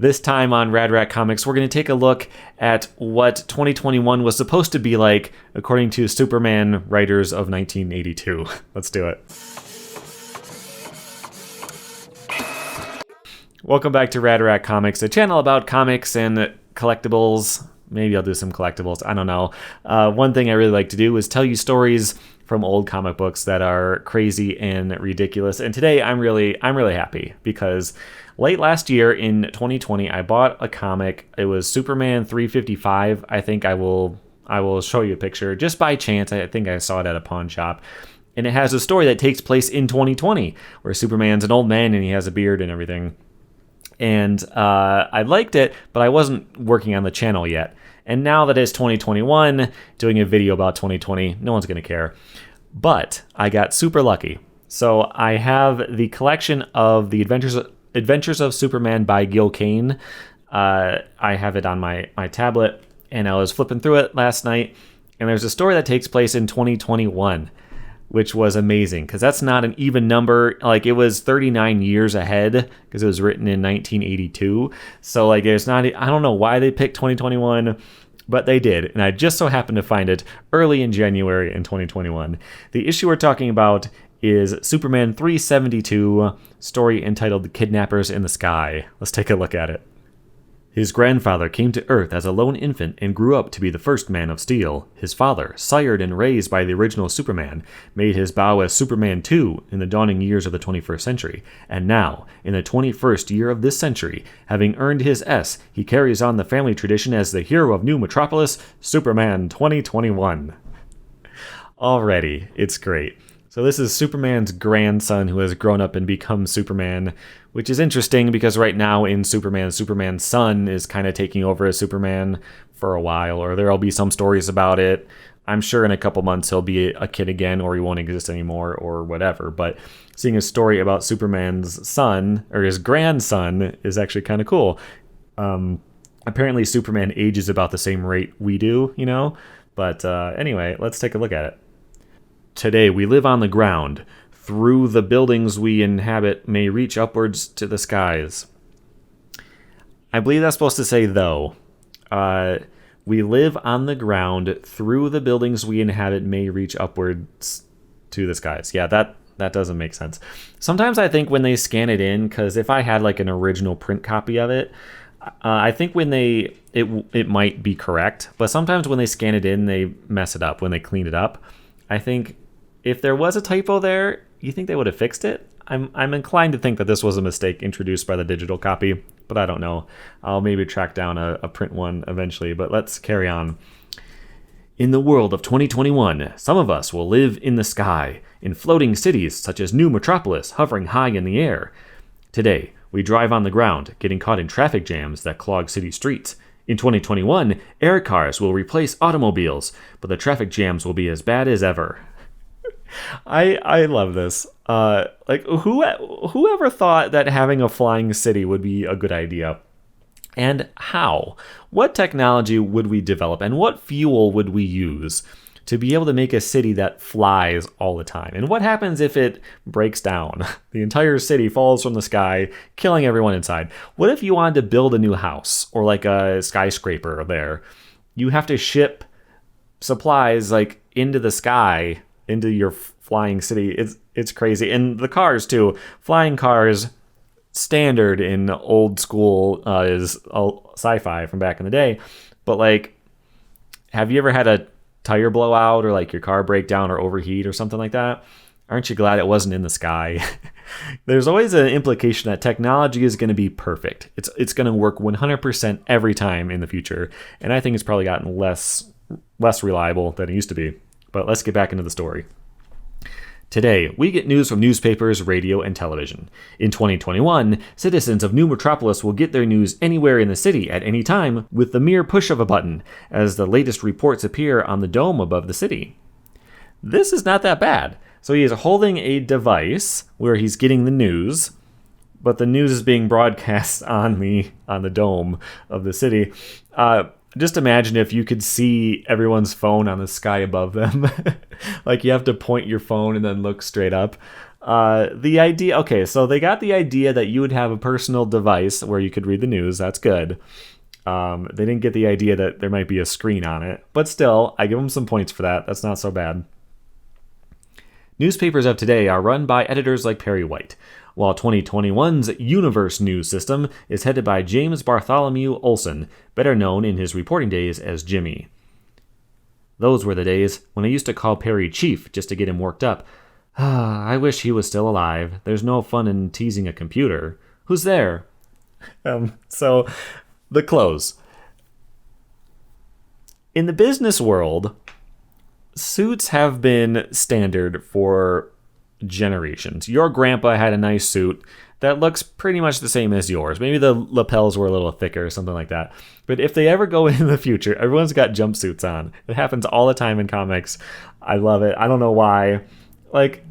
This time on Rad Rat Comics, we're going to take a look at what 2021 was supposed to be like, according to Superman writers of 1982. Let's do it. Welcome back to Rad Rat Comics, a channel about comics and collectibles. Maybe I'll do some collectibles. I don't know. One thing I really like to do is tell you stories from old comic books that are crazy and ridiculous. And today I'm really happy because late last year in 2020, I bought a comic. It was Superman 355. I think I will show you a picture just by chance. I think I saw it at a pawn shop. And it has a story that takes place in 2020 where Superman's an old man and he has a beard and everything. And I liked it, but I wasn't working on the channel yet. And now that it's 2021, doing a video about 2020, no one's going to care. But I got super lucky. So I have the collection of the Adventures of Superman by Gil Kane. I have it on my tablet, and I was flipping through it last night. And there's a story that takes place in 2021. Which was amazing, because that's not an even number. Like, it was 39 years ahead, because it was written in 1982. So, like, it's not, I don't know why they picked 2021, but they did. And I just so happened to find it early in January in 2021. The issue we're talking about is Superman 372, story entitled The Kidnappers in the Sky. Let's take a look at it. His grandfather came to Earth as a lone infant and grew up to be the first Man of Steel. His father, sired and raised by the original Superman, made his bow as Superman 2 in the dawning years of the 21st century. And now, in the 21st year of this century, having earned his S, he carries on the family tradition as the hero of New Metropolis, Superman 2021. Already, it's great. So this is Superman's grandson who has grown up and become Superman, which is interesting because right now in Superman, Superman's son is kind of taking over as Superman for a while, or there'll be some stories about it. I'm sure in a couple months he'll be a kid again, or he won't exist anymore, or whatever. But seeing a story about Superman's son, or his grandson, is actually kind of cool. Apparently Superman ages about the same rate we do, you know? But anyway, let's take a look at it. Today we live on the ground. Through the buildings we inhabit may reach upwards to the skies. I believe that's supposed to say though. We live on the ground. Through the buildings we inhabit may reach upwards to the skies. Yeah, that doesn't make sense. Sometimes I think when they scan it in, because if I had like an original print copy of it, I think when it might be correct. But sometimes when they scan it in, they mess it up when they clean it up. I think if there was a typo there, you think they would have fixed it? I'm inclined to think that this was a mistake introduced by the digital copy, but I don't know. I'll maybe track down a print one eventually, but let's carry on. In the world of 2021, some of us will live in the sky, in floating cities such as New Metropolis, hovering high in the air. Today, we drive on the ground, getting caught in traffic jams that clog city streets. In 2021, air cars will replace automobiles, but the traffic jams will be as bad as ever. I love this. Like, whoever thought that having a flying city would be a good idea? And how? What technology would we develop, and what fuel would we use to be able to make a city that flies all the time? And what happens if it breaks down? The entire city falls from the sky, killing everyone inside. What if you wanted to build a new house or like a skyscraper there? You have to ship supplies like into the sky, into your flying city. It's crazy. And the cars too. Flying cars, standard in old school is sci-fi from back in the day. But like, have you ever had a tire blowout or like your car break down or overheat or something like that? Aren't you glad it wasn't in the sky? There's always an implication that technology is going to be perfect. It's going to work 100% every time in the future. And I think it's probably gotten less reliable than it used to be. But let's get back into the story. Today, we get news from newspapers, radio, and television. In 2021, citizens of New Metropolis will get their news anywhere in the city at any time with the mere push of a button, as the latest reports appear on the dome above the city. This is not that bad. So he is holding a device where he's getting the news, but the news is being broadcast on the dome of the city. Just imagine if you could see everyone's phone on the sky above them. Like you have to point your phone and then look straight up. The idea, okay, so they got the idea that you would have a personal device where you could read the news. That's good. They didn't get the idea that there might be a screen on it, but still, I give them some points for that. That's not so bad. Newspapers of today are run by editors like Perry White, while 2021's Universe News System is headed by James Bartholomew Olson, better known in his reporting days as Jimmy. Those were the days when I used to call Perry Chief just to get him worked up. I wish he was still alive. There's no fun in teasing a computer. Who's there? So, the close. In the business world, suits have been standard for generations. Your grandpa had a nice suit that looks pretty much the same as yours. Maybe the lapels were a little thicker or something like that. But if they ever go in the future, everyone's got jumpsuits on. It happens all the time in comics. I love it. I don't know why. Like,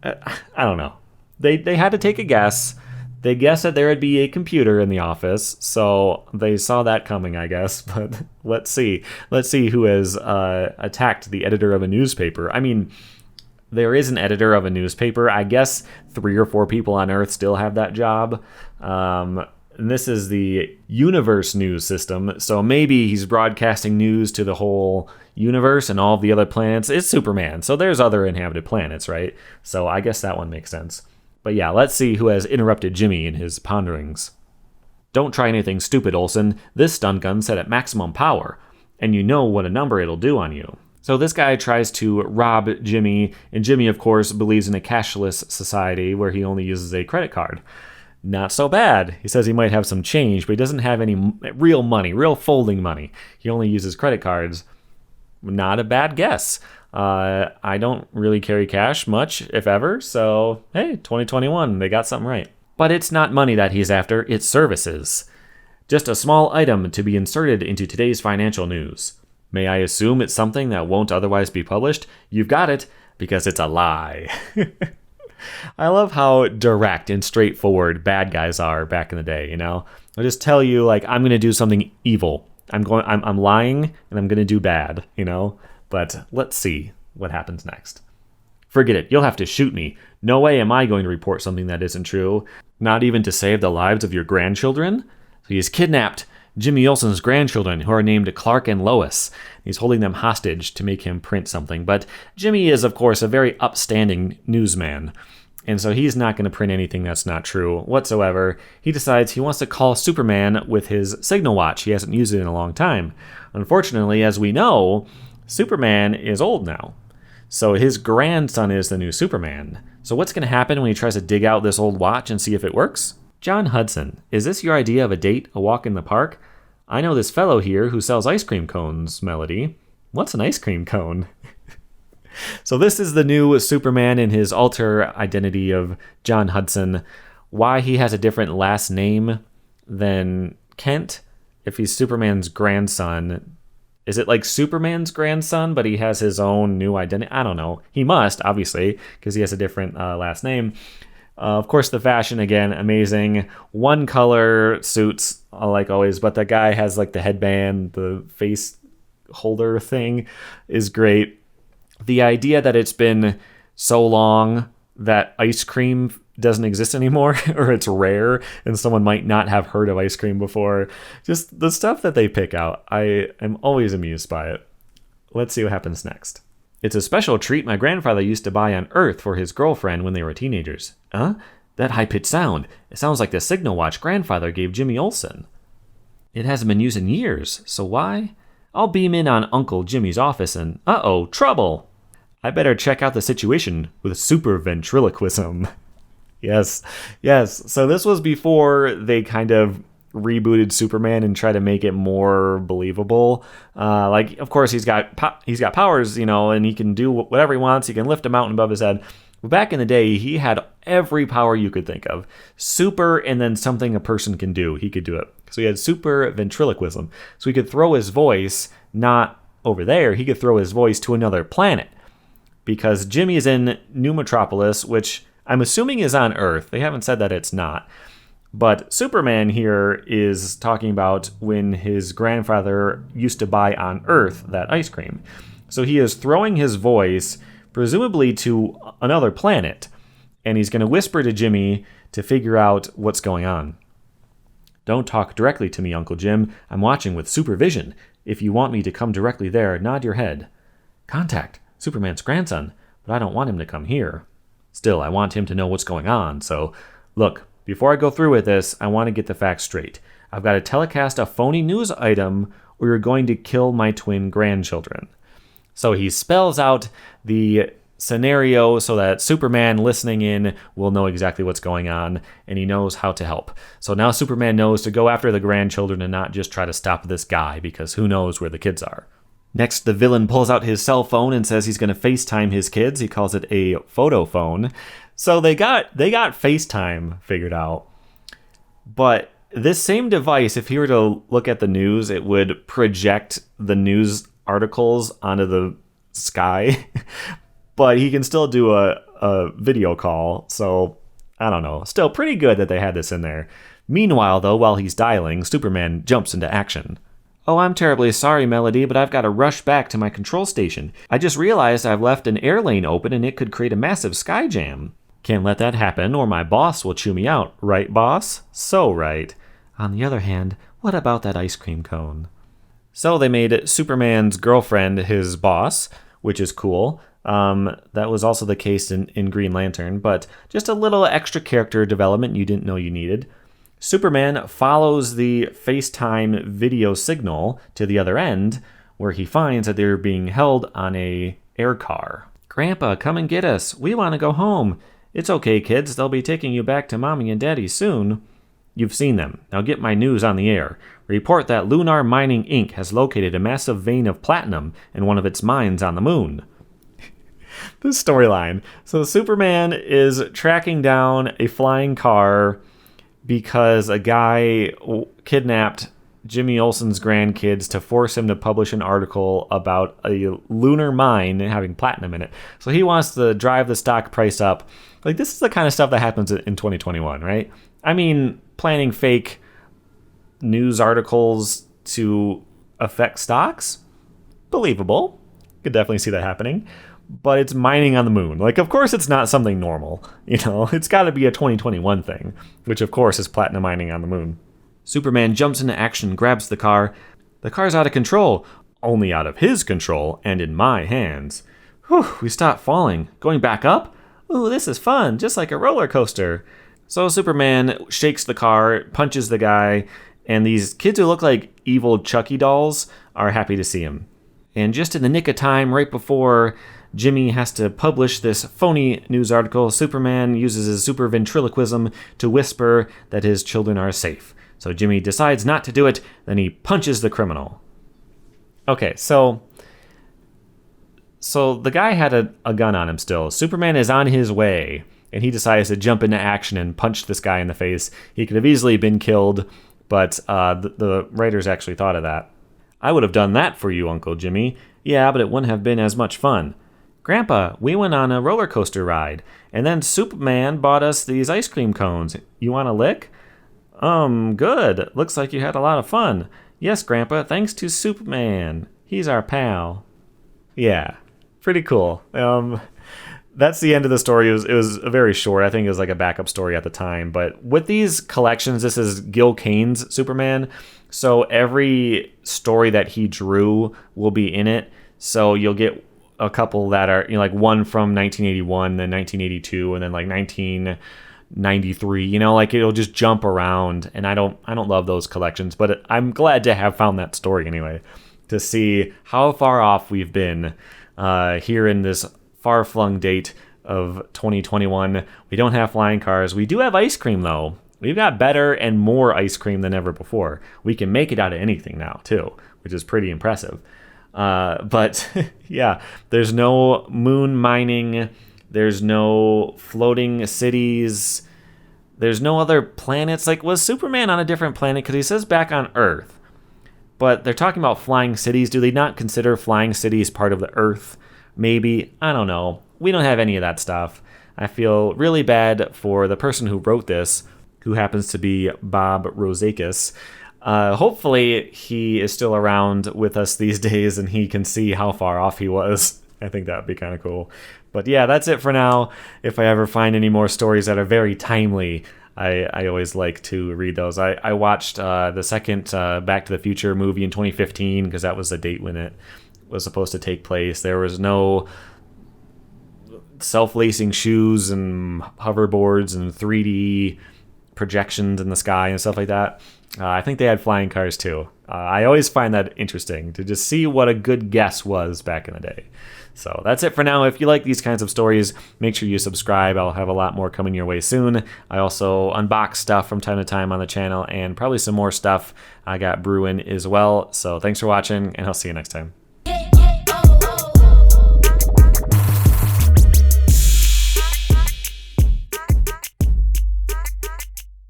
I don't know. They had to take a guess. They guessed that there would be a computer in the office, so they saw that coming, I guess. But let's see. Let's see who has attacked the editor of a newspaper. I mean, there is an editor of a newspaper. I guess 3 or 4 people on Earth still have that job. And this is the Universe News System, so maybe he's broadcasting news to the whole universe and all of the other planets. It's Superman, so there's other inhabited planets, right? So I guess that one makes sense. But yeah, let's see who has interrupted Jimmy in his ponderings. Don't try anything stupid, Olson. This stun gun's set at maximum power, and you know what a number it'll do on you. So this guy tries to rob Jimmy, and Jimmy, of course, believes in a cashless society where he only uses a credit card. Not so bad. He says he might have some change, but he doesn't have any real money, real folding money. He only uses credit cards. Not a bad guess. I don't really carry cash much, if ever, so hey, 2021, they got something right. But it's not money that he's after, it's services. Just a small item to be inserted into today's financial news. May I assume it's something that won't otherwise be published? You've got it, because it's a lie. I love how direct and straightforward bad guys are back in the day, you know? They'll just tell you, like, I'm going to do something evil. I'm lying, and I'm going to do bad, you know? But let's see what happens next. Forget it. You'll have to shoot me. No way am I going to report something that isn't true. Not even to save the lives of your grandchildren? So he has kidnapped Jimmy Olsen's grandchildren, who are named Clark and Lois. He's holding them hostage to make him print something. But Jimmy is, of course, a very upstanding newsman. And so he's not going to print anything that's not true whatsoever. He decides he wants to call Superman with his signal watch. He hasn't used it in a long time. Unfortunately, as we know, Superman is old now. So his grandson is the new Superman. So what's going to happen when he tries to dig out this old watch and see if it works? John Hudson, is this your idea of a date, a walk in the park? I know this fellow here who sells ice cream cones, Melody. What's an ice cream cone? So this is the new Superman in his alter identity of John Hudson. Why he has a different last name than Kent, if he's Superman's grandson. Is it like Superman's grandson, but he has his own new identity? I don't know. He must, obviously, because he has a different last name. Of course, the fashion, again, amazing. One color suits, like always, but the guy has like the headband, the face holder thing is great. The idea that it's been so long that ice cream doesn't exist anymore, or it's rare, and someone might not have heard of ice cream before. Just the stuff that they pick out, I am always amused by it. Let's see what happens next. It's a special treat my grandfather used to buy on Earth for his girlfriend when they were teenagers. Huh? That high-pitched sound. It sounds like the signal watch grandfather gave Jimmy Olsen. It hasn't been used in years, so why? I'll beam in on Uncle Jimmy's office and, uh-oh, trouble! I better check out the situation with super ventriloquism. Yes. So this was before they kind of rebooted Superman and tried to make it more believable. Like, of course, he's got powers, you know, and he can do whatever he wants. He can lift a mountain above his head. But back in the day, he had every power you could think of. Super, and then something a person can do. He could do it. So he had super ventriloquism. So he could throw his voice, not over there, he could throw his voice to another planet. Because Jimmy is in New Metropolis, which I'm assuming is on Earth. They haven't said that it's not. But Superman here is talking about when his grandfather used to buy on Earth that ice cream. So he is throwing his voice, presumably to another planet. and he's going to whisper to Jimmy to figure out what's going on. Don't talk directly to me, Uncle Jim. I'm watching with supervision. If you want me to come directly there, nod your head. Contact, Superman's grandson, but I don't want him to come here. Still, I want him to know what's going on, so look, before I go through with this, I want to get the facts straight. I've got to telecast a phony news item or you're going to kill my twin grandchildren. So he spells out the scenario so that Superman listening in will know exactly what's going on, and he knows how to help. So now Superman knows to go after the grandchildren and not just try to stop this guy, because who knows where the kids are. Next, the villain pulls out his cell phone and says he's going to FaceTime his kids. He calls it a photo phone. So they got FaceTime figured out. But this same device, if he were to look at the news, it would project the news articles onto the sky. But he can still do a video call. So, I don't know. Still pretty good that they had this in there. Meanwhile, though, while he's dialing, Superman jumps into action. Oh, I'm terribly sorry, Melody, but I've got to rush back to my control station. I just realized I've left an air lane open and it could create a massive sky jam. Can't let that happen or my boss will chew me out. Right, boss? So right. On the other hand, what about that ice cream cone? So they made Superman's girlfriend his boss, which is cool. That was also the case in Green Lantern, but just a little extra character development you didn't know you needed. Superman follows the FaceTime video signal to the other end, where he finds that they're being held on a air car. Grandpa, come and get us. We want to go home. It's okay, kids. They'll be taking you back to Mommy and Daddy soon. You've seen them. Now get my news on the air. Report that Lunar Mining Inc. has located a massive vein of platinum in one of its mines on the moon. This storyline. So Superman is tracking down a flying car because a guy kidnapped Jimmy Olsen's grandkids to force him to publish an article about a lunar mine having platinum in it. So he wants to drive the stock price up. Like, this is the kind of stuff that happens in 2021, right? I mean, planning fake news articles to affect stocks? Believable. Could definitely see that happening. But it's mining on the moon. Like, of course it's not something normal. You know, it's got to be a 2021 thing, which of course is platinum mining on the moon. Superman jumps into action, grabs the car. The car's out of control. Only out of his control and in my hands. Whew, we stop falling. Going back up? Ooh, this is fun, just like a roller coaster. So Superman shakes the car, punches the guy, and these kids who look like evil Chucky dolls are happy to see him. And just in the nick of time, right before Jimmy has to publish this phony news article, Superman uses his super ventriloquism to whisper that his children are safe. So Jimmy decides not to do it, then he punches the criminal. Okay, so the guy had a gun on him still. Superman is on his way, and he decides to jump into action and punch this guy in the face. He could have easily been killed, but the writers actually thought of that. I would have done that for you, Uncle Jimmy. Yeah, but it wouldn't have been as much fun. Grandpa, we went on a roller coaster ride, and then Superman bought us these ice cream cones. You want a lick? Good. Looks like you had a lot of fun. Yes, Grandpa, thanks to Superman. He's our pal. Yeah, pretty cool. That's the end of the story. It was very short. I think it was like a backup story at the time. But with these collections, this is Gil Kane's Superman. So every story that he drew will be in it. So you'll get a couple that are, like one from 1981, then 1982, and then like 1993. Like it'll just jump around. And I don't love those collections, but I'm glad to have found that story anyway, to see how far off we've been here in this far-flung date of 2021. We don't have flying cars. We do have ice cream, though. We've got better and more ice cream than ever before. We can make it out of anything now, too, which is pretty impressive. But, yeah, there's no moon mining. There's no floating cities. There's no other planets. Like, was Superman on a different planet? Because he says back on Earth. But they're talking about flying cities. Do they not consider flying cities part of the Earth? Maybe. I don't know. We don't have any of that stuff. I feel really bad for the person who wrote this, who happens to be Bob Rozakis. Hopefully he is still around with us these days and he can see how far off he was. I think that would be kind of cool. But yeah, that's it for now. If I ever find any more stories that are very timely, I always like to read those. I watched the second Back to the Future movie in 2015 because that was the date when it was supposed to take place. There was no self-lacing shoes and hoverboards and 3D projections in the sky and stuff like that. I think they had flying cars too. I always find that interesting to just see what a good guess was back in the day. So that's it for now. If you like these kinds of stories, make sure you subscribe. I'll have a lot more coming your way soon. I also unbox stuff from time to time on the channel and probably some more stuff I got brewing as well. So thanks for watching, and I'll see you next time.